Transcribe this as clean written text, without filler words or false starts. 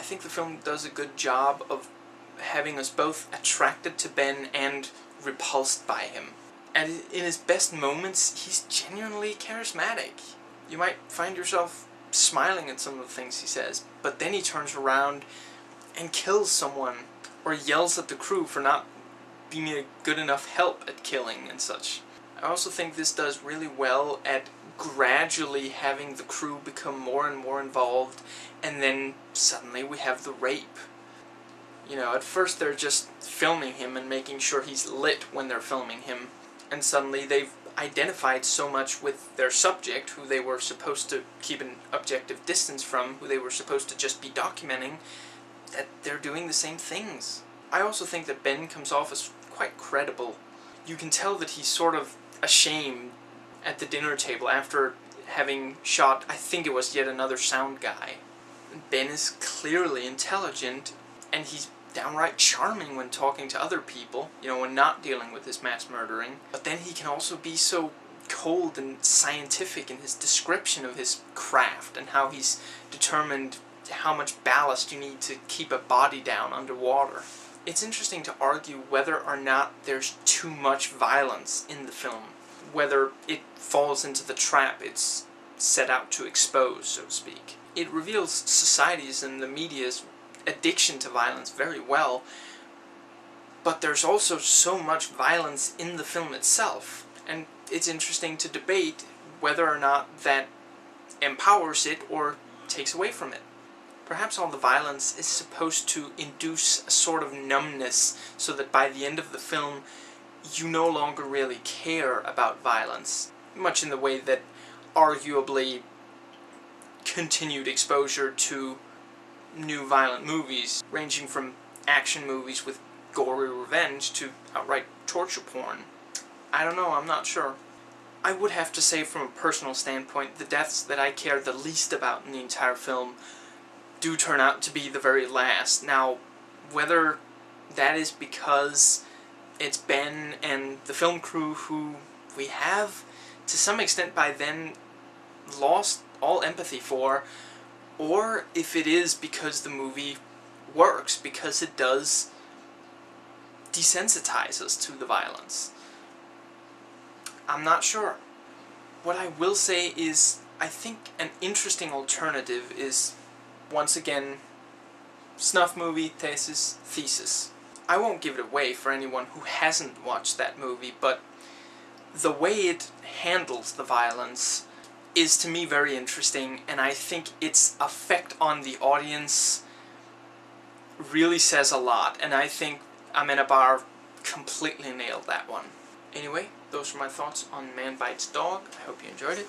think the film does a good job of having us both attracted to Ben and repulsed by him. And in his best moments, he's genuinely charismatic. You might find yourself smiling at some of the things he says, but then he turns around and kills someone, or yells at the crew for not being a good enough help at killing and such. I also think this does really well at gradually having the crew become more and more involved, and then suddenly we have the rape. You know, at first they're just filming him and making sure he's lit when they're filming him, and suddenly they've identified so much with their subject, who they were supposed to keep an objective distance from, who they were supposed to just be documenting, that they're doing the same things. I also think that Ben comes off as quite credible. You can tell that he's sort of ashamed at the dinner table after having shot, I think it was yet another sound guy. Ben is clearly intelligent, and he's downright charming when talking to other people, you know, when not dealing with his mass murdering. But then he can also be so cold and scientific in his description of his craft, and how he's determined how much ballast you need to keep a body down underwater. It's interesting to argue whether or not there's too much violence in the film, whether it falls into the trap it's set out to expose, so to speak. It reveals society's and the media's addiction to violence very well, but there's also so much violence in the film itself, and it's interesting to debate whether or not that empowers it or takes away from it. Perhaps all the violence is supposed to induce a sort of numbness, so that by the end of the film you no longer really care about violence, much in the way that arguably continued exposure to new violent movies, ranging from action movies with gory revenge to outright torture porn. I don't know, I'm not sure. I would have to say, from a personal standpoint, the deaths that I care the least about in the entire film do turn out to be the very last. Now, whether that is because it's Ben and the film crew who we have, to some extent by then, lost all empathy for, or if it is because the movie works, because it does desensitize us to the violence. I'm not sure. What I will say is, I think an interesting alternative is, once again, snuff movie thesis. I won't give it away for anyone who hasn't watched that movie, but the way it handles the violence is to me very interesting, and I think its effect on the audience really says a lot, and I think Amenabar completely nailed that one. Anyway, those are my thoughts on Man Bites Dog. I hope you enjoyed it.